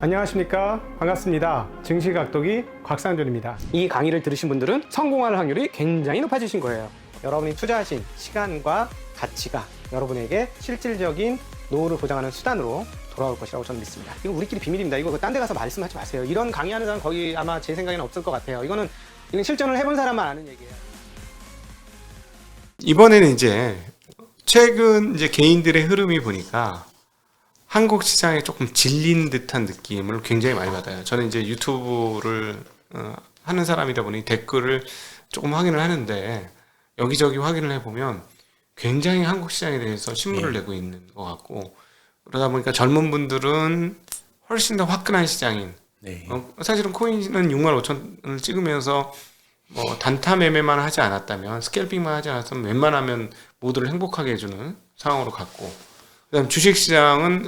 안녕하십니까, 반갑습니다. 증시각도기 곽상준입니다. 이 강의를 들으신 분들은 성공할 확률이 굉장히 높아지신 거예요. 여러분이 투자하신 시간과 가치가 여러분에게 실질적인 노후를 보장하는 수단으로 돌아올 것이라고 저는 믿습니다. 이거 우리끼리 비밀입니다. 이거 딴 데 가서 말씀하지 마세요. 이런 강의하는 사람 거기 아마 제 생각에는 없을 것 같아요. 이건 실전을 해본 사람만 아는 얘기예요. 이번에는 이제 최근 이제 개인들의 흐름이 보니까 한국 시장에 조금 질린 듯한 느낌을 굉장히 많이 받아요. 저는 이제 유튜브를 하는 사람이다 보니 댓글을 조금 확인을 하는데 여기저기 확인을 해보면 굉장히 한국 시장에 대해서 신문을 내고 있는 것 같고, 그러다 보니까 젊은 분들은 훨씬 더 화끈한 시장인, 사실은 코인은 6만 5천을 찍으면서 뭐 단타 매매만 하지 않았다면, 스캘핑만 하지 않았으면 웬만하면 모두를 행복하게 해주는 상황으로 갔고, 그다음 주식시장은,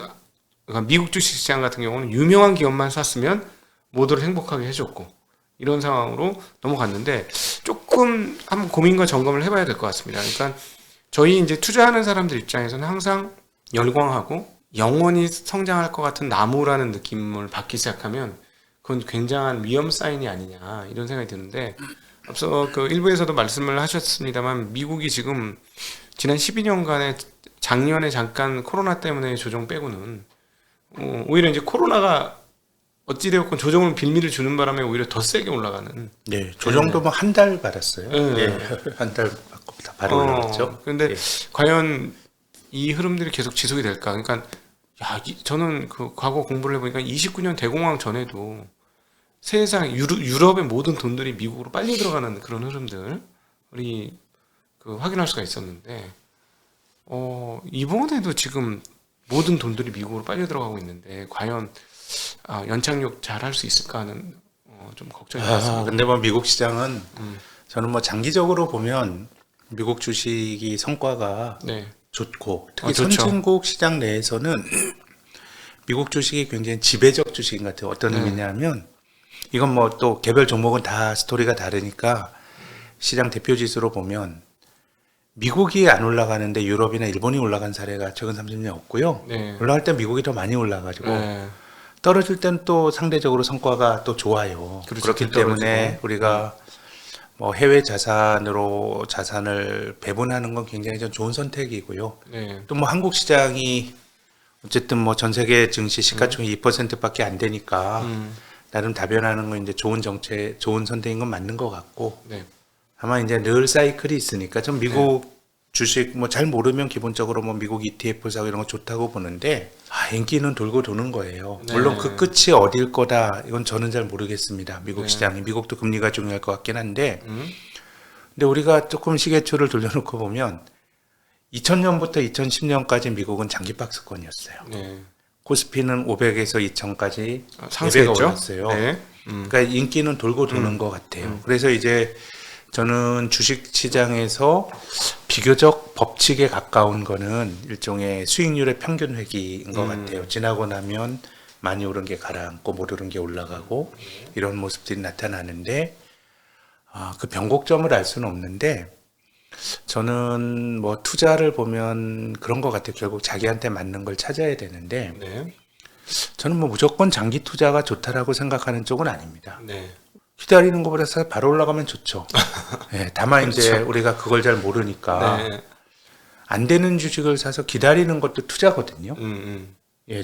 그러니까 미국 주식시장 같은 경우는 유명한 기업만 샀으면 모두를 행복하게 해줬고, 이런 상황으로 넘어갔는데 조금 한번 고민과 점검을 해봐야 될 것 같습니다. 그러니까 저희 이제 투자하는 사람들 입장에서는 항상 열광하고 영원히 성장할 것 같은 나무라는 느낌을 받기 시작하면 그건 굉장한 위험 사인이 아니냐, 이런 생각이 드는데, 앞서 그 일부에서도 말씀을 하셨습니다만 미국이 지금 지난 12년간의 작년에 잠깐 코로나 때문에 조정 빼고는 오히려 이제 코로나가 어찌되었건 조정을 빌미를 주는 바람에 오히려 더 세게 올라가는. 네, 조정도 뭐 한 달 받았어요. 네, 한 달 받고 다 바로 올라갔죠. 그런데 과연 이 흐름들이 계속 지속이 될까? 그러니까 저는 그 과거 공부를 해보니까 29년 대공황 전에도 세상 유럽의 모든 돈들이 미국으로 빨리 들어가는 그런 흐름들 우리 그 확인할 수가 있었는데, 이번에도 지금 모든 돈들이 미국으로 빨리 들어가고 있는데 과연 연착륙 잘 할 수 있을까 하는 좀 걱정이 많습니다. 근데 뭐 미국 시장은 저는 뭐 장기적으로 보면 미국 주식이 성과가 좋고, 특히 좋죠. 선진국 시장 내에서는 미국 주식이 굉장히 지배적 주식인 것 같아요. 어떤 의미냐면, 이건 뭐 또 개별 종목은 다 스토리가 다르니까 시장 대표 지수로 보면 미국이 안 올라가는데 유럽이나 일본이 올라간 사례가 최근 30년 없고요. 올라갈 때 미국이 더 많이 올라가지고 떨어질 때는 또 상대적으로 성과가 또 좋아요. 그렇기 때문에 우리가 뭐 해외 자산으로 자산을 배분하는 건 굉장히 좀 좋은 선택이고요. 또 뭐 한국 시장이 어쨌든 뭐 전 세계 증시 시가총액 2%밖에 안 되니까 나름 다변하는 건 이제 좋은 정책, 좋은 선택인 건 맞는 것 같고, 다만 이제 늘 사이클이 있으니까 좀 미국 주식 뭐 잘 모르면 기본적으로 뭐 미국 ETF 사고 이런 거 좋다고 보는데, 인기는 돌고 도는 거예요. 물론 그 끝이 어딜 거다, 이건 저는 잘 모르겠습니다. 미국 시장이, 미국도 금리가 중요할 것 같긴 한데, 근데 우리가 조금 시계초를 돌려놓고 보면 2000년부터 2010년까지 미국은 장기 박스권이었어요. 코스피는 500에서 2000까지 상승했죠. 4배가 올랐어요. 그러니까 인기는 돌고 도는 것 같아요. 그래서 이제 저는 주식 시장에서 비교적 법칙에 가까운 거는 일종의 수익률의 평균 회귀인 것 같아요. 지나고 나면 많이 오른 게 가라앉고 못 오른 게 올라가고 이런 모습들이 나타나는데, 그 변곡점을 알 수는 없는데, 저는 뭐 투자를 보면 그런 것 같아요. 결국 자기한테 맞는 걸 찾아야 되는데, 저는 뭐 무조건 장기 투자가 좋다라고 생각하는 쪽은 아닙니다. 기다리는 것보다 바로 올라가면 좋죠. 다만 그렇죠. 이제 우리가 그걸 잘 모르니까 안 되는 주식을 사서 기다리는 것도 투자거든요.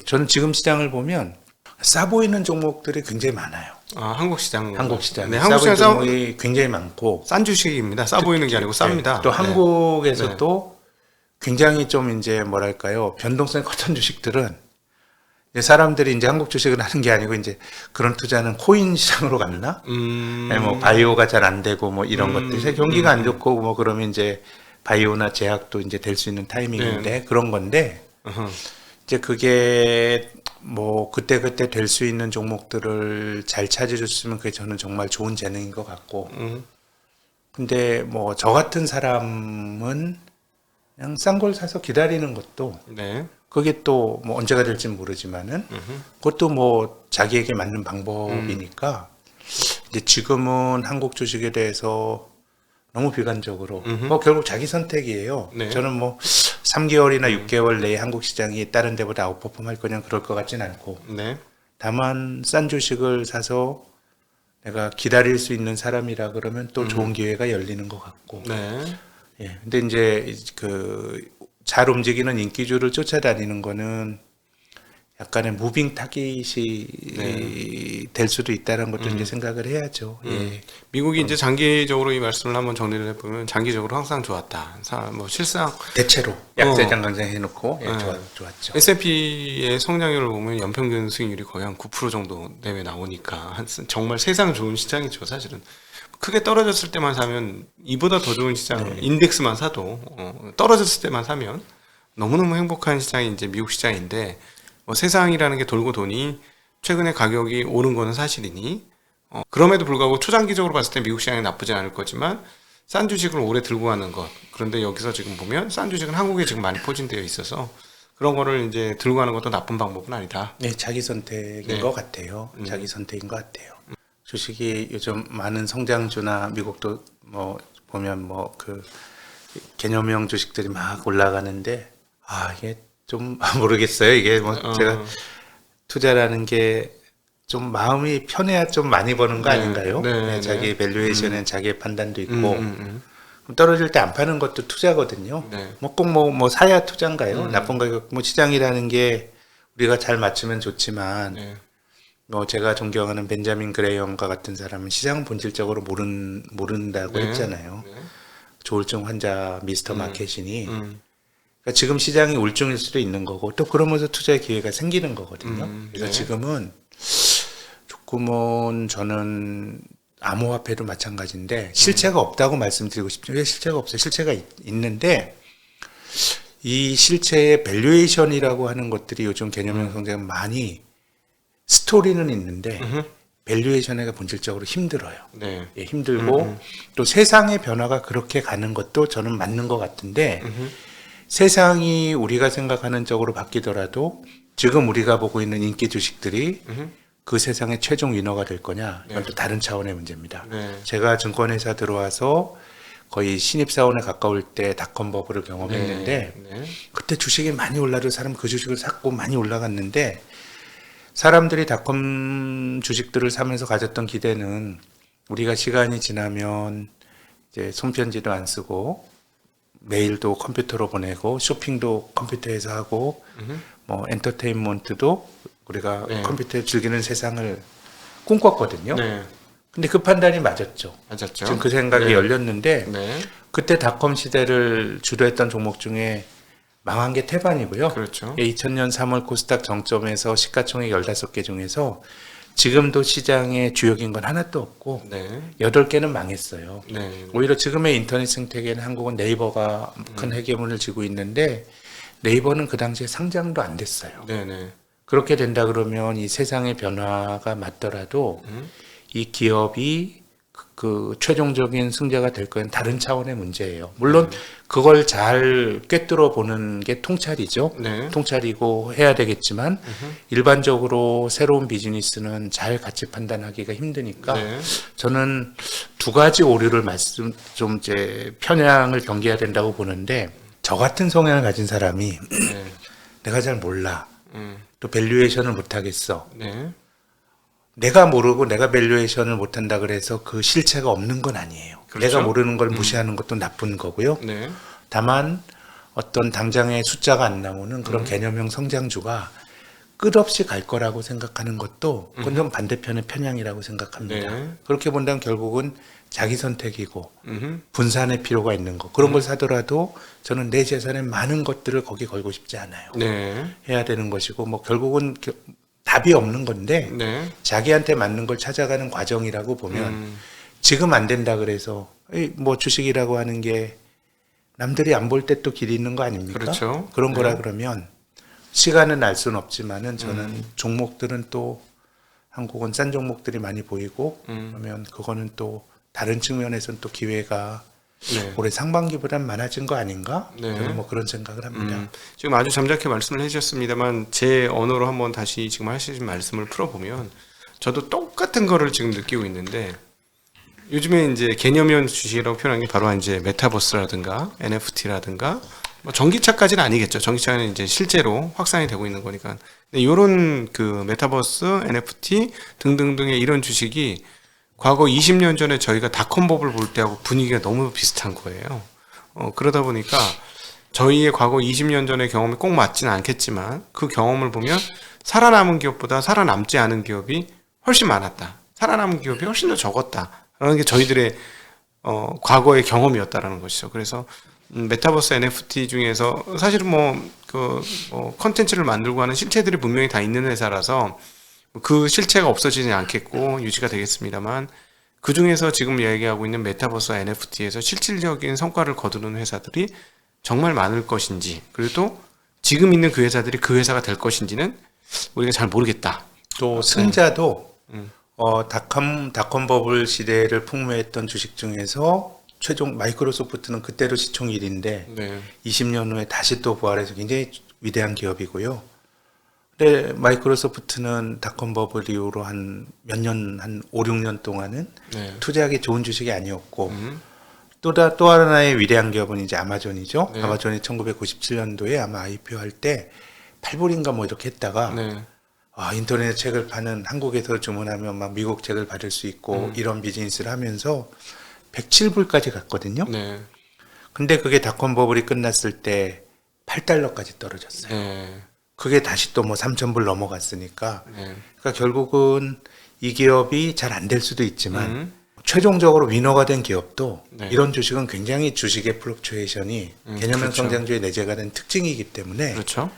저는 지금 시장을 보면 싸 보이는 종목들이 굉장히 많아요. 한국 시장. 한국 시장. 한국 시장 종목이 굉장히 많고 싼 주식입니다. 싸 보이는 게 아니고 쌉니다. 또 한국에서도 굉장히 좀 이제 뭐랄까요, 변동성이 컸던 주식들은 사람들이 이제 한국 주식을 하는 게 아니고 이제 그런 투자는 코인 시장으로 갔나? 뭐 바이오가 잘 안 되고 뭐 이런 것들. 경기가 안 좋고 뭐 그러면 이제 바이오나 제약도 이제 될 수 있는 타이밍인데 그런 건데, 이제 그게 뭐 그때그때 될 수 있는 종목들을 잘 찾아줬으면 그게 저는 정말 좋은 재능인 것 같고, 근데 뭐 저 같은 사람은 그냥 싼 걸 사서 기다리는 것도 그게 또 뭐 언제가 될지 모르지만은 그것도 뭐 자기에게 맞는 방법이니까, 이제 지금은 한국 주식에 대해서 너무 비관적으로 뭐 결국 자기 선택이에요. 저는 뭐 3개월이나 6개월 내에 한국 시장이 다른 데보다 아웃퍼폼 할 거냐 그럴 것 같진 않고, 다만 싼 주식을 사서 내가 기다릴 수 있는 사람이라 그러면 또 좋은 기회가 열리는 것 같고. 네. 예. 근데 이제 그 잘 움직이는 인기주를 쫓아다니는 거는 약간의 무빙 타깃이 될 수도 있다는 것도 이제 생각을 해야죠. 예. 미국이 이제 장기적으로 이 말씀을 한번 정리를 해보면 장기적으로 항상 좋았다. 뭐 실상 대체로 약세장 강장 해놓고 예, 좋았죠. S&P의 성장률을 보면 연평균 수익률이 거의 한 9% 정도 내외 나오니까 정말 세상 좋은 시장이죠, 사실은. 크게 떨어졌을 때만 사면 이보다 더 좋은 시장 인덱스만 사도 떨어졌을 때만 사면 너무너무 행복한 시장이 이제 미국 시장인데 뭐 세상이라는 게 돌고 도니 최근에 가격이 오른 거는 사실이니 그럼에도 불구하고 초장기적으로 봤을 때 미국 시장이 나쁘지 않을 거지만 싼 주식을 오래 들고 가는 것, 그런데 여기서 지금 보면 싼 주식은 한국에 지금 많이 포진되어 있어서 그런 거를 이제 들고 가는 것도 나쁜 방법은 아니다. 네, 자기 선택인 것 같아요. 자기 선택인 것 같아요. 주식이 요즘 많은 성장주나 미국도 뭐 보면 뭐 그 개념형 주식들이 막 올라가는데 이게 좀 모르겠어요. 이게 뭐 제가 투자라는 게 좀 마음이 편해야 좀 많이 버는 거 아닌가요? 네, 자기 밸류에이션엔 자기의 판단도 있고 떨어질 때 안 파는 것도 투자거든요. 네. 뭐 꼭 뭐 사야 투자인가요? 나쁜 가격 뭐 시장이라는 게 우리가 잘 맞추면 좋지만 네. 뭐 제가 존경하는 벤자민 그레이엄과 같은 사람은 시장은 본질적으로 모른다고 네. 했잖아요. 네. 조울증 환자 미스터 마켓이니 그러니까 지금 시장이 울증일 수도 있는 거고 또 그러면서 투자의 기회가 생기는 거거든요. 그래서 네. 지금은 조금은 저는 암호화폐도 마찬가지인데 실체가 없다고 말씀드리고 싶죠. 왜 실체가 없어요? 실체가 있는데 이 실체의 밸류에이션이라고 하는 것들이 요즘 개념형 성장은 많이 스토리는 있는데 밸류에이션이 본질적으로 힘들어요. 네. 예, 힘들고 또 세상의 변화가 그렇게 가는 것도 저는 맞는 것 같은데 세상이 우리가 생각하는 쪽으로 바뀌더라도 지금 우리가 보고 있는 인기 주식들이 그 세상의 최종 위너가 될 거냐 이건 또 다른 차원의 문제입니다. 네. 제가 증권회사 들어와서 거의 신입사원에 가까울 때 닷컴 버블을 경험했는데 네. 그때 주식이 많이 올라도 사람 그 주식을 샀고 많이 올라갔는데 사람들이 닷컴 주식들을 사면서 가졌던 기대는 우리가 시간이 지나면 이제 손편지도 안 쓰고 메일도 컴퓨터로 보내고 쇼핑도 컴퓨터에서 하고 뭐 엔터테인먼트도 우리가 네. 컴퓨터에 즐기는 세상을 꿈꿨거든요. 네. 근데 그 판단이 맞았죠. 맞았죠. 지금 그 생각이 네. 열렸는데 네. 그때 닷컴 시대를 주도했던 종목 중에 망한 게 태반이고요. 그렇죠. 2000년 3월 코스닥 정점에서 시가총액 15개 중에서 지금도 시장에 주역인 건 하나도 없고 네. 8개는 망했어요. 네. 오히려 지금의 인터넷 생태계는 한국은 네이버가 큰 헤게문을 쥐고 있는데 네이버는 그 당시에 상장도 안 됐어요. 네. 네. 그렇게 된다 그러면 이 세상의 변화가 맞더라도 이 기업이 그 최종적인 승자가 될 건 다른 차원의 문제예요. 물론 그걸 잘 꿰뚫어 보는 게 통찰이죠. 네. 통찰이고 해야 되겠지만 일반적으로 새로운 비즈니스는 잘 가치 판단하기가 힘드니까 네. 저는 두 가지 오류를 좀 이제 편향을 경계해야 된다고 보는데 저 같은 성향을 가진 사람이 네. 내가 잘 몰라. 또 밸류에이션을 못 하겠어. 네. 내가 모르고 내가 밸류에이션을 못 한다 그래서 그 실체가 없는 건 아니에요. 그렇죠. 내가 모르는 걸 무시하는 것도 나쁜 거고요. 네. 다만 어떤 당장의 숫자가 안 나오는 그런 개념형 성장주가 끝없이 갈 거라고 생각하는 것도 그건 좀 반대편의 편향이라고 생각합니다. 네. 그렇게 본다면 결국은 자기 선택이고 음흠. 분산의 필요가 있는 거. 그런 걸 사더라도 저는 내 재산의 많은 것들을 거기 걸고 싶지 않아요. 네. 해야 되는 것이고 뭐 결국은 답이 없는 건데 네. 자기한테 맞는 걸 찾아가는 과정이라고 보면 지금 안 된다 그래서 뭐 주식이라고 하는 게 남들이 안 볼 때 또 길이 있는 거 아닙니까? 그렇죠. 그런 네. 거라 그러면 시간은 알 수는 없지만은 저는 종목들은 또 한국은 싼 종목들이 많이 보이고 그러면 그거는 또 다른 측면에서는 또 기회가 네. 올해 상반기보단 많아진 거 아닌가? 네. 저는 뭐 그런 생각을 합니다. 지금 아주 잠작게 말씀을 해주셨습니다만 제 언어로 한번 다시 지금 하시신 말씀을 풀어보면 저도 똑같은 거를 지금 느끼고 있는데 요즘에 이제 개념형 주식이라고 표현한 게 바로 이제 메타버스라든가 NFT라든가 뭐 전기차까지는 아니겠죠. 전기차는 이제 실제로 확산이 되고 있는 거니까. 근데 이런 그 메타버스, NFT 등등등의 이런 주식이 과거 20년 전에 저희가 닷컴버블 볼 때하고 분위기가 너무 비슷한 거예요. 그러다 보니까 저희의 과거 20년 전의 경험이 꼭 맞지는 않겠지만 그 경험을 보면 살아남은 기업보다 살아남지 않은 기업이 훨씬 많았다. 살아남은 기업이 훨씬 더 적었다. 라는 게 저희들의 과거의 경험이었다라는 것이죠. 그래서 메타버스 NFT 중에서 사실은 컨텐츠를 만들고 하는 실체들이 분명히 다 있는 회사라서 그 실체가 없어지지 않겠고 유지가 되겠습니다만 그 중에서 지금 얘기하고 있는 메타버스와 NFT에서 실질적인 성과를 거두는 회사들이 정말 많을 것인지, 그리고 또 지금 있는 그 회사들이 그 회사가 될 것인지는 우리가 잘 모르겠다. 또 승자도 닷컴 버블 시대를 풍미했던 주식 중에서 최종 마이크로소프트는 그때로 시총 1인데 네. 20년 후에 다시 또 부활해서 굉장히 위대한 기업이고요. 근데 마이크로소프트는 닷컴 버블 이후로 한 몇 년, 한 5, 6년 동안은 네. 투자하기 좋은 주식이 아니었고 또 하나의 위대한 기업은 이제 아마존이죠. 네. 아마존이 1997년도에 아마 IPO 할 때 8불인가 뭐 이렇게 했다가 네. 인터넷 책을 파는 한국에서 주문하면 막 미국 책을 받을 수 있고 이런 비즈니스를 하면서 107불까지 갔거든요. 네. 근데 그게 닷컴 버블이 끝났을 때 8달러까지 떨어졌어요. 네. 그게 다시 또 뭐 3,000불 넘어갔으니까 네. 그러니까 결국은 이 기업이 잘 안 될 수도 있지만 최종적으로 위너가 된 기업도 네. 이런 주식은 굉장히 주식의 플럭추에이션이 개념형 그렇죠. 성장주의 내재가 된 특징이기 때문에 그렇죠.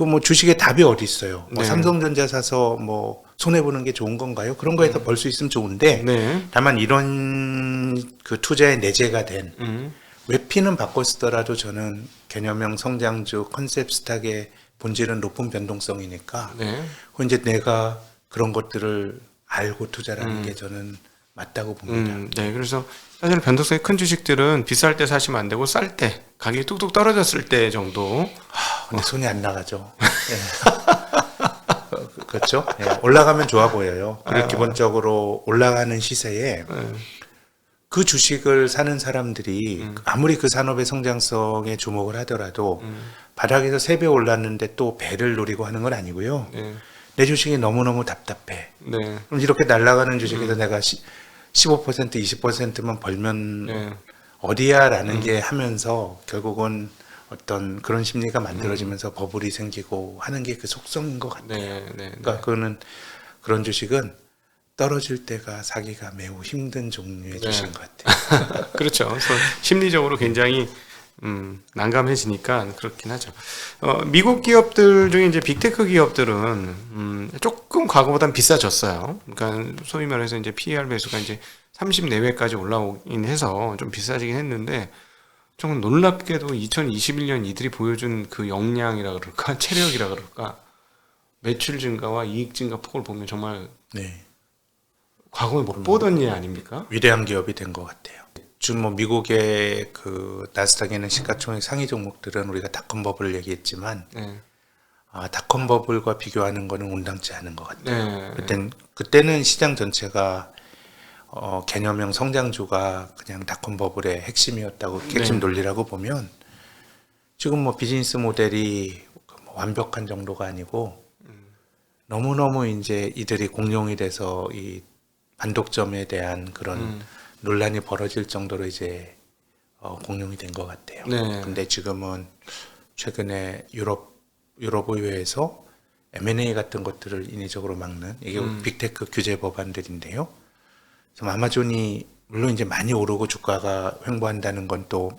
뭐 주식의 답이 어디 있어요? 뭐 네. 삼성전자 사서 뭐 손해 보는 게 좋은 건가요? 그런 거에서 벌 수 있으면 좋은데 네. 다만 이런 그 투자의 내재가 된 외피는 바꿔 쓰더라도 저는 개념형 성장주 컨셉 스탁의 본질은 높은 변동성이니까 네. 그 이제 내가 그런 것들을 알고 투자라는 게 저는 맞다고 봅니다. 네. 그래서 사실 변동성이 큰 주식들은 비쌀 때 사시면 안 되고 쌀 때 가격이 뚝뚝 떨어졌을 때 정도. 근데 손이 안 나가죠. 그렇죠. 올라가면 좋아 보여요. 그리고 기본적으로 올라가는 시세에 그 주식을 사는 사람들이 아무리 그 산업의 성장성에 주목을 하더라도 바닥에서 3배 올랐는데 또 배를 노리고 하는 건 아니고요. 네. 내 주식이 너무너무 답답해. 네. 그럼 이렇게 날아가는 주식에서 내가 15%, 20%만 벌면 네. 어디야? 라는 게 하면서 결국은 어떤 그런 심리가 만들어지면서 버블이 생기고 하는 게 그 속성인 것 같아요. 네. 네. 그러니까 그런 주식은 떨어질 때가 사기가 매우 힘든 종류의 주식인 것 같아요. 그렇죠. 그래서 심리적으로 굉장히 난감해지니까 그렇긴 하죠. 미국 기업들 중에 이제 빅테크 기업들은 조금 과거보단 비싸졌어요. 그러니까 소위 말해서 이제 PER 배수가 이제 30 내외까지 올라오긴 해서 좀 비싸지긴 했는데 좀 놀랍게도 2021년 이들이 보여준 그 역량이라 그럴까, 체력이라 그럴까, 매출 증가와 이익 증가 폭을 보면 정말 네. 과거에 못 보던 일 아닙니까? 위대한 기업이 된 것 같아요. 지금 뭐 미국의 그 나스닥에는 시가총액 상위 종목들은 우리가 닷컴 버블을 얘기했지만 네. 닷컴 버블과 비교하는 거는 온당치 않은 것 같아요. 네. 그때는 시장 전체가 개념형 성장주가 그냥 닷컴 버블의 핵심이었다고 핵심 논리라고 보면 지금 뭐 비즈니스 모델이 완벽한 정도가 아니고 너무너무 이제 이들이 공룡이 돼서 이 반독점에 대한 그런 논란이 벌어질 정도로 이제 공룡이 된 것 같아요. 네. 근데 지금은 최근에 유럽 의회에서 M&A 같은 것들을 인위적으로 막는 이게 빅테크 규제 법안들인데요. 좀 아마존이 물론 이제 많이 오르고 주가가 횡보한다는 건 또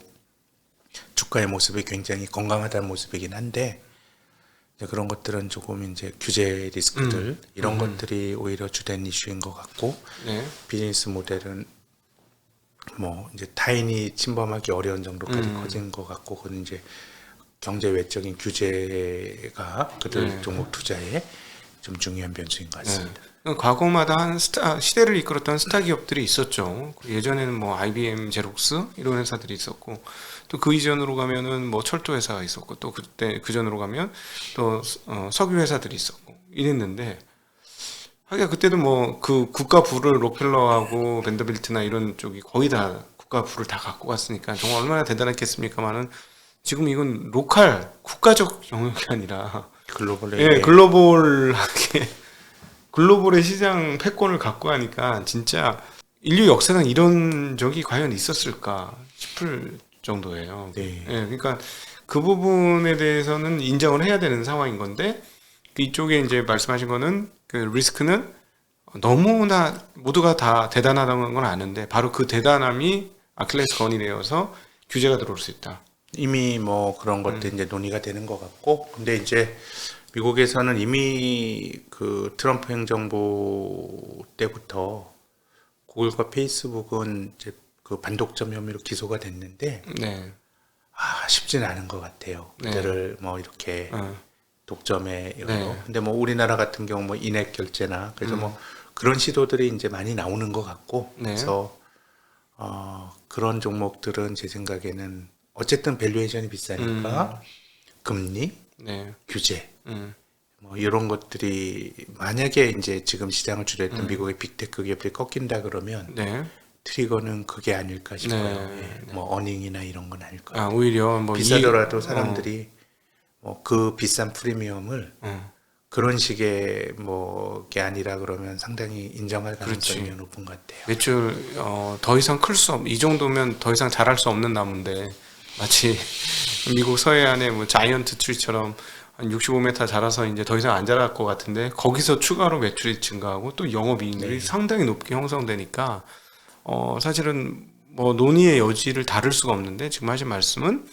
주가의 모습이 굉장히 건강하다는 모습이긴 한데 이제 그런 것들은 조금 이제 규제 리스크들 이런 것들이 오히려 주된 이슈인 것 같고 네. 비즈니스 모델은 뭐 이제 타인이 침범하기 어려운 정도까지 커진 것 같고 그건 이제 경제 외적인 규제가 그들 종목 투자에 좀 중요한 변수인 것 같습니다. 과거마다 한 시대를 이끌었던 스타 기업들이 있었죠. 예전에는 뭐 IBM, 제록스 이런 회사들이 있었고 또 그 이전으로 가면은 뭐 철도 회사가 있었고 또 그때 그 전으로 가면 또 석유 회사들이 있었고 이랬는데 하기야 그때도 뭐 그 국가 부를 록펠러하고 밴더빌트나 이런 쪽이 거의 다 국가 부를 다 갖고 갔으니까 정말 얼마나 대단했겠습니까만은 지금 이건 로컬 국가적 영역이 아니라 글로벌에 예, 글로벌하게 글로벌의 시장 패권을 갖고 하니까 진짜 인류 역사상 이런 적이 과연 있었을까 싶을 정도예요. 네. 예, 그러니까 그 부분에 대해서는 인정을 해야 되는 상황인 건데 이쪽에 이제 말씀하신 거는 그 리스크는 너무나 모두가 다 대단하다는 건 아는데 바로 그 대단함이 아킬레스 건이 되어서 규제가 들어올 수 있다. 이미 뭐 그런 것도 이제 논의가 되는 것 같고, 근데 이제 미국에서는 이미 그 트럼프 행정부 때부터 구글과 페이스북은 이제 그 반독점 혐의로 기소가 됐는데 네. 쉽지는 않은 것 같아요. 네. 그들을 뭐 이렇게 독점에 이런 거. 네. 근데 뭐 우리나라 같은 경우 뭐 인액 결제나 그래서 뭐 그런 시도들이 이제 많이 나오는 것 같고, 네. 그래서 그런 종목들은 제 생각에는 어쨌든 밸류에이션이 비싸니까 금리, 네. 규제 뭐 이런 것들이 만약에 이제 지금 시장을 주도했던 미국의 빅테크 기업들이 꺾인다 그러면 네. 트리거는 그게 아닐까 싶어요. 네. 예. 뭐 어닝이나 이런 건 아닐 거예요. 아, 오히려 뭐 비싸더라도 사람들이 뭐 그 비싼 프리미엄을 그런 식의 뭐 게 아니라 그러면 상당히 인정할 가능성이 그렇지. 높은 것 같아요. 매출 더 이상 클 수 없, 이 정도면 더 이상 잘할 수 없는 나무인데 마치 미국 서해안의 뭐 자이언트 트리처럼 한 65m 자라서 이제 더 이상 안 자랄 것 같은데 거기서 추가로 매출이 증가하고 또 영업이익률이 상당히 높게 형성되니까 사실은 뭐 논의의 여지를 다룰 수가 없는데 지금 하신 말씀은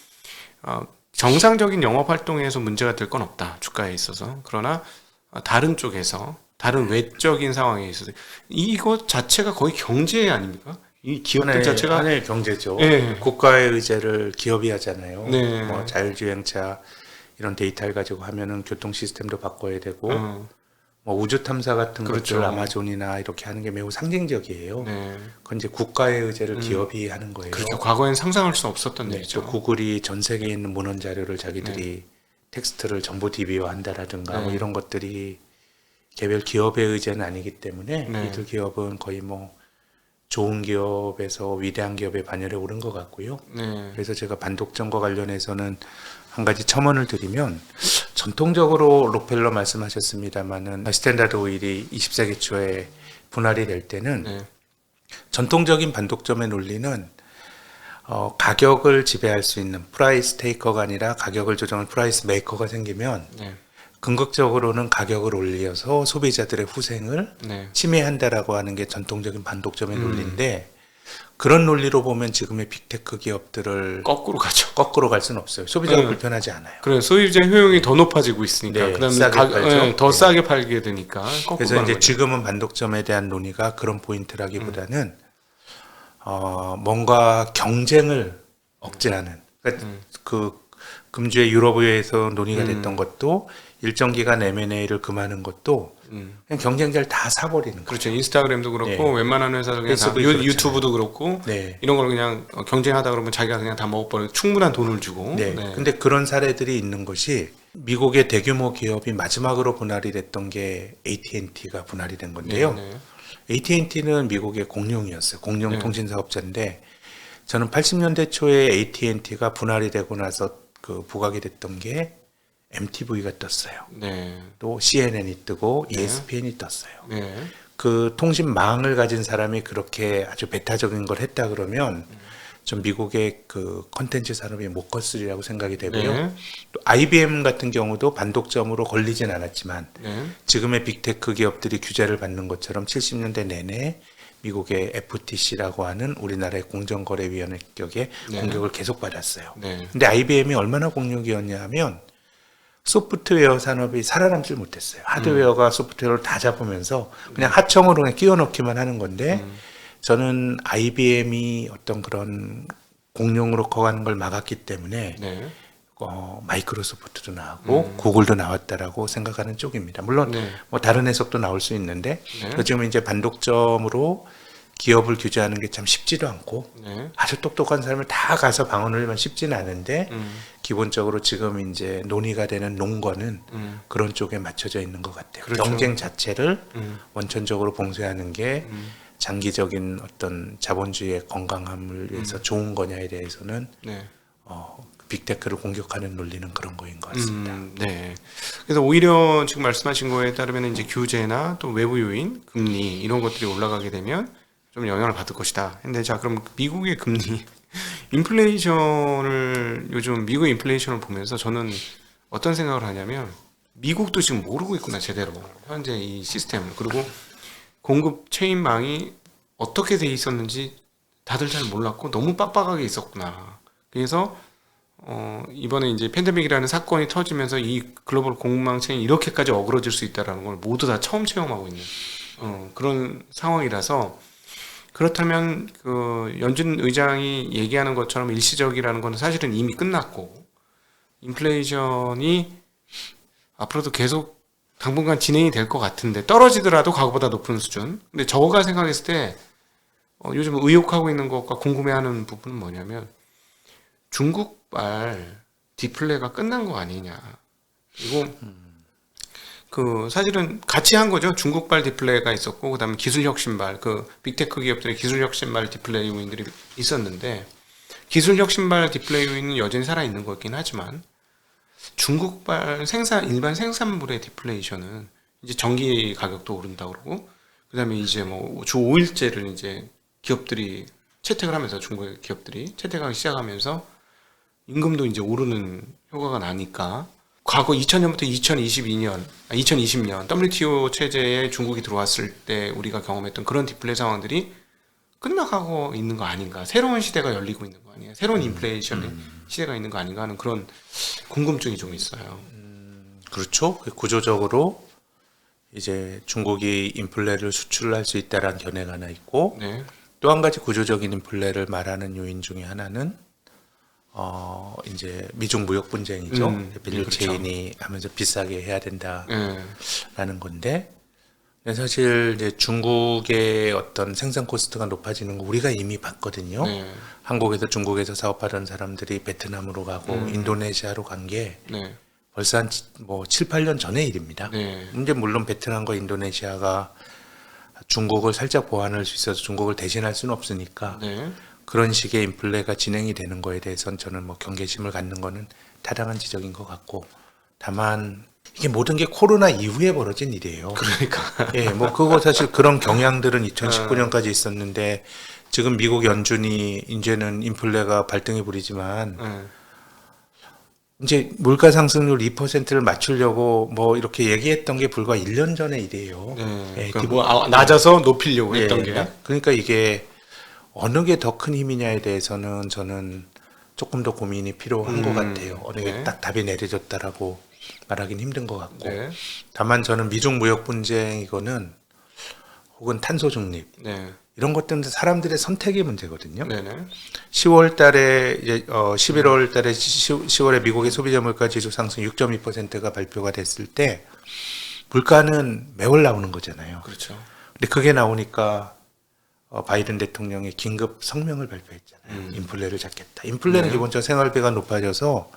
정상적인 영업 활동에서 문제가 될 건 없다, 주가에 있어서. 그러나 다른 쪽에서 다른 외적인 상황에 있어서 이것 자체가 거의 경제 아닙니까? 이 기업들 자체가 하나의 경제죠. 네. 국가의 의제를 기업이 하잖아요. 네. 뭐 자율주행차 이런 데이터를 가지고 하면은 교통 시스템도 바꿔야 되고, 뭐 우주 탐사 같은 그렇죠. 것들 아마존이나 이렇게 하는 게 매우 상징적이에요. 네. 그건 이제 국가의 의제를 기업이 하는 거예요. 그렇죠. 과거엔 상상할 수 없었던 네, 일이죠. 또 구글이 전 세계에 있는 문헌 자료를 자기들이 텍스트를 정보 DB화 한다라든가 뭐 이런 것들이 개별 기업의 의제는 아니기 때문에 네. 이들 기업은 거의 뭐 좋은 기업에서 위대한 기업의 반열에 오른 것 같고요. 네. 그래서 제가 반독점과 관련해서는 한 가지 첨언을 드리면, 전통적으로 록펠러 말씀하셨습니다마는 스탠다드 오일이 20세기 초에 분할이 될 때는 네. 전통적인 반독점의 논리는 가격을 지배할 수 있는 프라이스 테이커가 아니라 가격을 조정할 프라이스 메이커가 생기면 네. 궁극적으로는 가격을 올려서 소비자들의 후생을 네. 침해한다라고 하는 게 전통적인 반독점의 논리인데, 그런 논리로 보면 지금의 빅테크 기업들을 거꾸로 가죠. 거꾸로 갈 수는 없어요. 소비자가 네. 불편하지 않아요. 그래 소유자 효용이 더 높아지고 있으니까 네, 그다음에 싸게 팔죠. 더 네. 싸게 팔게 되니까 거꾸로 그래서 가는 이제 거죠. 지금은 반독점에 대한 논의가 그런 포인트라기보다는 뭔가 경쟁을 억제하는, 그러니까 그 금주의 유럽의회에서 논의가 됐던 것도 일정 기간 M&A를 금하는 것도 그냥 경쟁자를 다 사버리는 거예요. 그렇죠. 인스타그램도 그렇고 네. 웬만한 회사도 그냥 다 페이스북이 그렇잖아요. 유튜브도 그렇고 네. 이런 걸 그냥 경쟁하다 그러면 자기가 그냥 다 먹어버리고 충분한 돈을 주고. 네. 네. 근데 그런 사례들이 있는 것이, 미국의 대규모 기업이 마지막으로 분할이 됐던 게 AT&T가 분할이 된 건데요. 네. AT&T는 미국의 공룡이었어요. 공룡 네. 통신 사업자인데, 저는 80년대 초에 AT&T가 분할이 되고 나서 그 부각이 됐던 게 MTV가 떴어요. 네. 또 CNN이 뜨고 네. ESPN이 떴어요. 네. 그 통신망을 가진 사람이 그렇게 아주 배타적인 걸 했다 그러면 좀 미국의 그 컨텐츠 산업이 못 컸으리라고 생각이 되고요. 네. 또 IBM 같은 경우도 반독점으로 걸리진 않았지만 네. 지금의 빅테크 기업들이 규제를 받는 것처럼 70년대 내내 미국의 FTC라고 하는 우리나라의 공정거래위원회 격의 네. 공격을 계속 받았어요. 네. 근데 IBM이 얼마나 공룡이었냐 하면 소프트웨어 산업이 살아남질 못했어요. 하드웨어가 소프트웨어를 다 잡으면서 그냥 하청으로 그냥 끼워 넣기만 하는 건데, 저는 IBM이 어떤 그런 공룡으로 커가는 걸 막았기 때문에 네. 마이크로소프트도 나오고 구글도 나왔다라고 생각하는 쪽입니다. 물론 네. 뭐 다른 해석도 나올 수 있는데, 네. 지금 이제 반독점으로 기업을 규제하는 게 참 쉽지도 않고, 네. 아주 똑똑한 사람을 다 가서 방언을 하면 쉽지는 않은데, 기본적으로 지금 이제 논의가 되는 논거는 그런 쪽에 맞춰져 있는 것 같아요. 그렇죠. 경쟁 자체를 원천적으로 봉쇄하는 게 장기적인 어떤 자본주의의 건강함을 위해서 좋은 거냐에 대해서는 네. 빅테크를 공격하는 논리는 그런 거인 것 같습니다. 네. 그래서 오히려 지금 말씀하신 거에 따르면 이제 규제나 또 외부 요인, 금리 이런 것들이 올라가게 되면 좀 영향을 받을 것이다. 근데 자, 그럼 미국의 금리, 인플레이션을 요즘 미국 인플레이션을 보면서 저는 어떤 생각을 하냐면 미국도 지금 모르고 있구나 제대로 현재 이 시스템을. 그리고 공급 체인망이 어떻게 돼 있었는지 다들 잘 몰랐고 너무 빡빡하게 있었구나. 그래서 이번에 이제 팬데믹이라는 사건이 터지면서 이 글로벌 공급망 체인이 이렇게까지 어그러질 수 있다라는 걸 모두 다 처음 체험하고 있는 그런 상황이라서, 그렇다면 그 연준 의장이 얘기하는 것처럼 일시적이라는 건 사실은 이미 끝났고 인플레이션이 앞으로도 계속 당분간 진행이 될 것 같은데, 떨어지더라도 과거보다 높은 수준. 근데 저가 생각했을 때 요즘 의혹하고 있는 것과 궁금해하는 부분은 뭐냐면 중국발 디플레가 끝난 거 아니냐. 그리고 그 사실은 같이 한 거죠. 중국발 디플레가 있었고 그다음에 기술혁신발, 그 빅테크 기업들의 기술혁신발 디플레 요인들이 있었는데, 기술혁신발 디플레 요인은 여전히 살아있는 거긴 하지만 중국발 일반 생산물의 디플레이션은 이제 전기 가격도 오른다 그러고, 그다음에 이제 뭐 주 5일제를 이제 기업들이 채택을 하면서, 중국의 기업들이 채택하기 시작하면서 임금도 이제 오르는 효과가 나니까, 과거 2000년부터 2020년 WTO 체제에 중국이 들어왔을 때 우리가 경험했던 그런 디플레 상황들이 끝나가고 있는 거 아닌가, 새로운 시대가 열리고 있는 거 아니에요, 새로운 인플레이션의 시대가 있는 거 아닌가 하는 그런 궁금증이 좀 있어요. 그렇죠. 구조적으로 이제 중국이 인플레를 수출할 수 있다라는 견해가 하나 있고, 네. 또 한 가지 구조적인 인플레를 말하는 요인 중에 하나는 이제 미중 무역 분쟁이죠. 밸류 그렇죠. 체인이 하면서 비싸게 해야 된다라는 네. 건데, 근데 사실 이제 중국의 어떤 생산 코스트가 높아지는 거 우리가 이미 봤거든요. 네. 한국에서 중국에서 사업하던 사람들이 베트남으로 가고 인도네시아로 간 게 네. 벌써 한 뭐 7, 8년 전의 일입니다. 네. 이제 물론 베트남과 인도네시아가 중국을 살짝 보완할 수 있어서 중국을 대신할 수는 없으니까 네. 그런 식의 인플레가 진행이 되는 거에 대해서는 저는 뭐 경계심을 갖는 거는 타당한 지적인 것 같고, 다만 이게 모든 게 코로나 이후에 벌어진 일이에요. 그러니까. 예, 뭐 그거 사실 그런 경향들은 2019년까지 있었는데, 지금 미국 연준이 이제는 인플레가 발등에 부리지만 이제 물가 상승률 2%를 맞추려고 뭐 이렇게 얘기했던 게 불과 1년 전의 일이에요. 네. 예, 그러니까 뭐 낮아서 높이려고 예, 했던 게. 그러니까 이게 어느 게 더 큰 힘이냐에 대해서는 저는 조금 더 고민이 필요한 것 같아요. 어느 게 네. 딱 답이 내려졌다라고 말하기는 힘든 것 같고, 네. 다만 저는 미중 무역 분쟁 이거는, 혹은 탄소 중립 네. 이런 것들은 사람들의 선택의 문제거든요. 네네. 10월 달에 이제 11월 달에 10월에 미국의 소비자 물가 지수 상승 6.2%가 발표가 됐을 때 물가는 매월 나오는 거잖아요. 그렇죠. 근데 그게 나오니까 바이든 대통령이 긴급 성명을 발표했잖아요. 인플레를 잡겠다. 인플레는 네. 기본적으로 생활비가 높아져서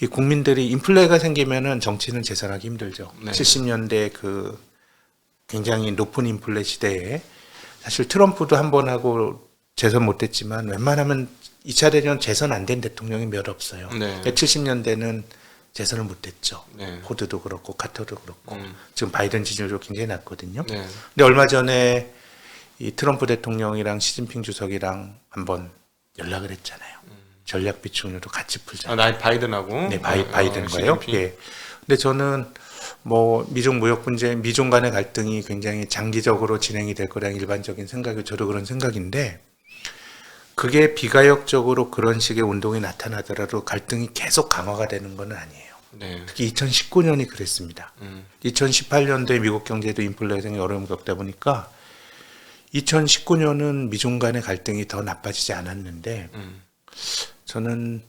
이 국민들이, 인플레가 생기면은 정치는 재선하기 힘들죠. 네. 70년대 그 굉장히 높은 인플레 시대에 사실 트럼프도 한 번 하고 재선 못했지만 웬만하면 2차 대전 재선 안 된 대통령이 몇 없어요. 네. 70년대는 재선을 못했죠. 네. 포드도 그렇고 카터도 그렇고 음. 지금 바이든 지지율도 굉장히 낮거든요. 네. 근데 얼마 전에 이 트럼프 대통령이랑 시진핑 주석이랑 한번 연락을 했잖아요. 전략 비축률도 같이 풀자. 나 바이든하고. 네, 바이든과요. 시진핑. 예. 근데 저는 뭐 미중 무역 분쟁, 미중 간의 갈등이 굉장히 장기적으로 진행이 될 거라는 일반적인 생각이, 저도 그런 생각인데, 그게 비가역적으로 그런 식의 운동이 나타나더라도 갈등이 계속 강화가 되는 건 아니에요. 네. 특히 2019년이 그랬습니다. 2018년도에 미국 경제도 인플레 등의 어려움을 겪다 보니까 2019년은 미중 간의 갈등이 더 나빠지지 않았는데, 저는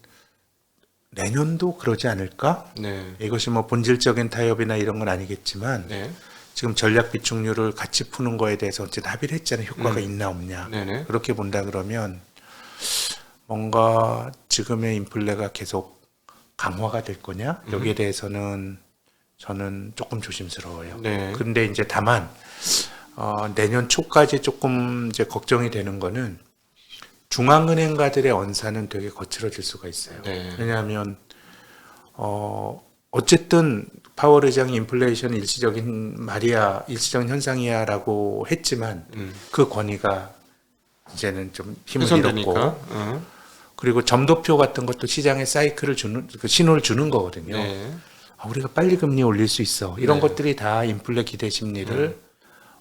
내년도 그러지 않을까? 네. 이것이 뭐 본질적인 타협이나 이런 건 아니겠지만, 네. 지금 전략 비축률을 같이 푸는 거에 대해서 어쨌든 합의를 했잖아요. 효과가 있나 없냐. 네네. 그렇게 본다 그러면 뭔가 지금의 인플레가 계속 강화가 될 거냐? 여기에 대해서는 저는 조금 조심스러워요. 네. 근데 이제 다만 내년 초까지 조금 이제 걱정이 되는 거는, 중앙은행가들의 언사는 되게 거칠어질 수가 있어요. 네. 왜냐하면 어쨌든 파월 의장이 인플레이션 일시적인 말이야, 일시적인 현상이야라고 했지만 그 권위가 이제는 좀 힘을 잃었고, 훼손되니까. 그리고 점도표 같은 것도 시장에 사이클을 주는 그 신호를 주는 거거든요. 네. 우리가 빨리 금리 올릴 수 있어. 이런 네. 것들이 다 인플레 기대 심리를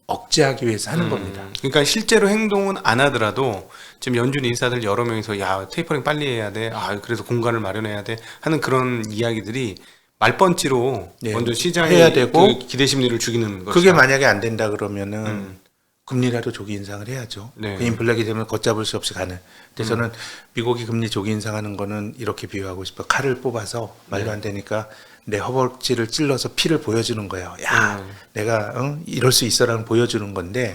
억제하기 위해서 하는 겁니다. 그러니까 실제로 행동은 안 하더라도 지금 연준 인사들 여러 명이서 야 테이퍼링 빨리 해야 돼. 그래서 공간을 마련해야 돼. 하는 그런 이야기들이 말번지로 네. 먼저 시장에 해야 되고, 그 기대 심리를 죽이는 것이다. 그게 만약에 안 된다 그러면은 금리라도 조기 인상을 해야죠. 네. 그 인플레 기대면 걷잡을 수 없이 가는. 근데 저는 미국이 금리 조기 인상하는 거는 이렇게 비유하고 싶어요. 칼을 뽑아서 말도 안 되니까 내 허벅지를 찔러서 피를 보여주는 거예요. 야, 내가 이럴 수 있어라는 보여주는 건데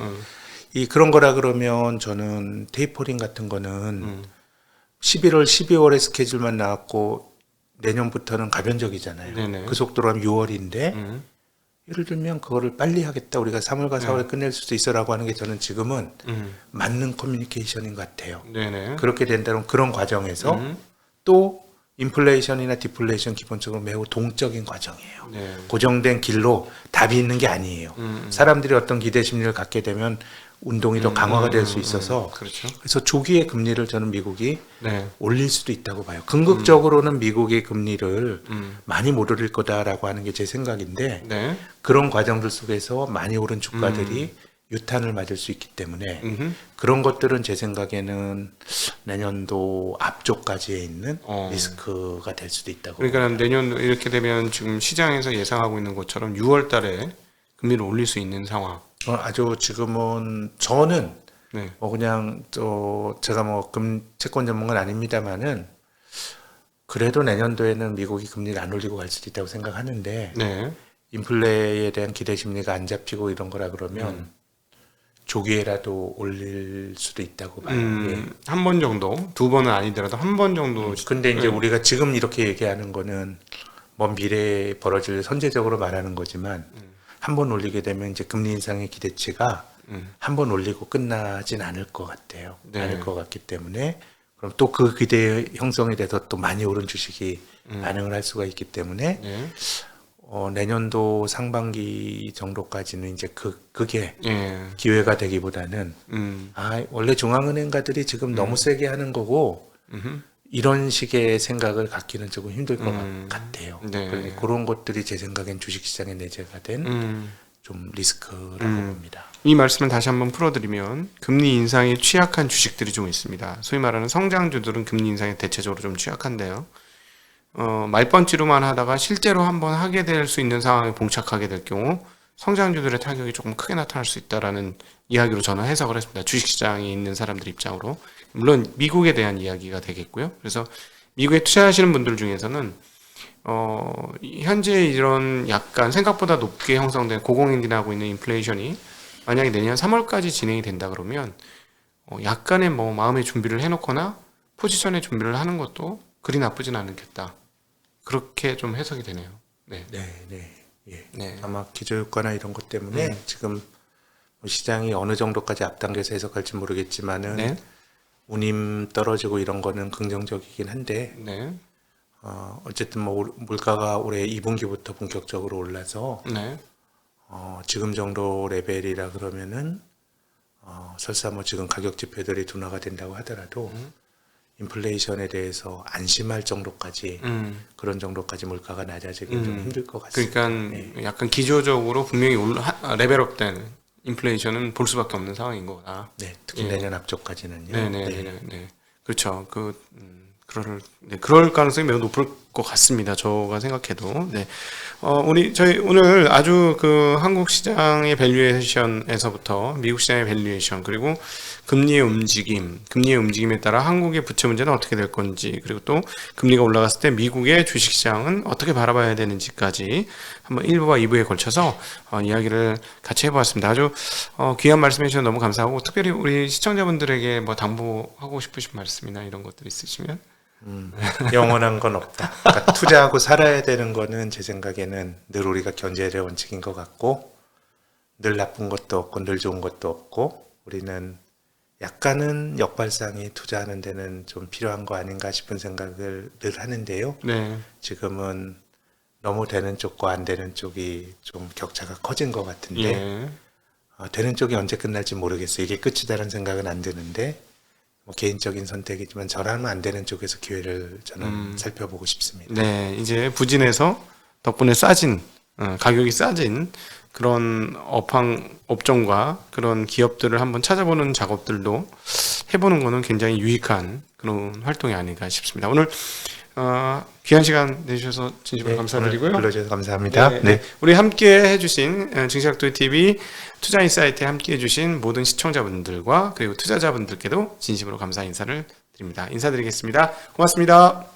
이 그런 거라 그러면 저는 테이퍼링 같은 거는 11월, 12월에 스케줄만 나왔고 내년부터는 가변적이잖아요. 네네. 그 속도로 하면 6월인데 예를 들면 그거를 빨리 하겠다. 우리가 3월과 4월에 끝낼 수도 있어라고 하는 게 저는 지금은 맞는 커뮤니케이션인 것 같아요. 네네. 그렇게 된다면 그런 과정에서 또 인플레이션이나 디플레이션 기본적으로 매우 동적인 과정이에요. 네. 고정된 길로 답이 있는 게 아니에요. 사람들이 어떤 기대 심리를 갖게 되면 운동이 더 강화가 될 수 있어서 그렇죠. 그래서 조기에 금리를 저는 미국이 네. 올릴 수도 있다고 봐요. 궁극적으로는 미국의 금리를 많이 못 올릴 거다라고 하는 게 제 생각인데 네. 그런 과정들 속에서 많이 오른 주가들이 유탄을 맞을 수 있기 때문에 음흠. 그런 것들은 제 생각에는 내년도 앞쪽까지에 있는 어. 리스크가 될 수도 있다고. 그러니까 내년 이렇게 되면 지금 시장에서 예상하고 있는 것처럼 6월 달에 금리를 올릴 수 있는 상황. 아주 지금은 저는 네. 그냥 제가 채권 전문가는 아닙니다만은 그래도 내년도에는 미국이 금리를 안 올리고 갈 수도 있다고 생각하는데 네. 인플레에 대한 기대 심리가 안 잡히고 이런 거라 그러면 조기에라도 올릴 수도 있다고 봐요. 예. 한 번 정도, 두 번은 아니더라도 한 번 정도. 근데 이제 우리가 지금 이렇게 얘기하는 거는 먼 미래에 벌어질 선제적으로 말하는 거지만 한 번 올리게 되면 이제 금리 인상의 기대치가 한 번 올리고 끝나진 않을 것 같아요. 네. 않을 것 같기 때문에 그럼 또 그 기대 형성이 돼서 또 많이 오른 주식이 반응을 할 수가 있기 때문에 네. 내년도 상반기 정도까지는 이제 그게 예. 기회가 되기보다는 원래 중앙은행가들이 지금 너무 세게 하는 거고 이런 식의 생각을 갖기는 조금 힘들 것 같아요. 네. 그러니 그런 것들이 제 생각엔 주식시장에 내재가 된 좀 리스크라고 봅니다. 이 말씀을 다시 한번 풀어드리면 금리 인상에 취약한 주식들이 좀 있습니다. 소위 말하는 성장주들은 금리 인상에 대체적으로 좀 취약한데요. 말번지로만 하다가 실제로 한번 하게 될 수 있는 상황에 봉착하게 될 경우 성장주들의 타격이 조금 크게 나타날 수 있다라는 이야기로 저는 해석을 했습니다. 주식시장에 있는 사람들 입장으로. 물론 미국에 대한 이야기가 되겠고요. 그래서 미국에 투자하시는 분들 중에서는 현재 이런 약간 생각보다 높게 형성된 고공행진하고 있는 인플레이션이 만약에 내년 3월까지 진행이 된다 그러면 약간의 마음의 준비를 해놓거나 포지션의 준비를 하는 것도 그리 나쁘진 않겠다. 그렇게 좀 해석이 되네요. 네. 예. 네. 아마 기저효과나 이런 것 때문에 지금 시장이 어느 정도까지 앞당겨서 해석할지 모르겠지만은 네. 운임 떨어지고 이런 거는 긍정적이긴 한데 네. 어쨌든 물가가 올해 2분기부터 본격적으로 올라서 네. 지금 정도 레벨이라 그러면은 설사 지금 가격 지표들이 둔화가 된다고 하더라도 인플레이션에 대해서 안심할 정도까지 그런 정도까지 물가가 낮아지기는 좀 힘들 것 같습니다. 그러니까 약간 기조적으로 분명히 레벨업된 인플레이션은 볼 수밖에 없는 상황인 거다. 네, 특히 내년 앞쪽까지는요. 네. 그렇죠. 그럴 가능성이 매우 높을 것 같습니다. 저가 생각해도. 네. 저희 오늘 아주 한국 시장의 밸류에이션에서부터 미국 시장의 밸류에이션, 그리고 금리의 움직임에 따라 한국의 부채 문제는 어떻게 될 건지, 그리고 또 금리가 올라갔을 때 미국의 주식 시장은 어떻게 바라봐야 되는지까지 한번 1부와 2부에 걸쳐서 이야기를 같이 해보았습니다. 아주 귀한 말씀해 주셔서 너무 감사하고, 특별히 우리 시청자분들에게 당부하고 싶으신 말씀이나 이런 것들 있으시면. 영원한 건 없다. 그러니까 투자하고 살아야 되는 거는 제 생각에는 늘 우리가 견제의 원칙인 것 같고, 늘 나쁜 것도 없고 늘 좋은 것도 없고, 우리는 약간은 역발상이 투자하는 데는 좀 필요한 거 아닌가 싶은 생각을 늘 하는데요. 네. 지금은 너무 되는 쪽과 안 되는 쪽이 좀 격차가 커진 것 같은데 예. 되는 쪽이 언제 끝날지 모르겠어요. 이게 끝이다라는 생각은 안 드는데 뭐 개인적인 선택이지만 저라면 안 되는 쪽에서 기회를 저는 살펴보고 싶습니다. 네, 이제 부진해서 덕분에 싸진 가격이 싸진 그런 업종과 그런 기업들을 한번 찾아보는 작업들도 해보는 거는 굉장히 유익한 그런 활동이 아닌가 싶습니다. 오늘 귀한 시간 내주셔서 진심으로 감사드리고요. 오늘 불러주셔서 감사합니다. 네, 네. 우리 함께 해주신 증시각도기 TV 투자인사이트에 함께 해주신 모든 시청자분들과 그리고 투자자분들께도 진심으로 감사 인사를 드립니다. 인사드리겠습니다. 고맙습니다.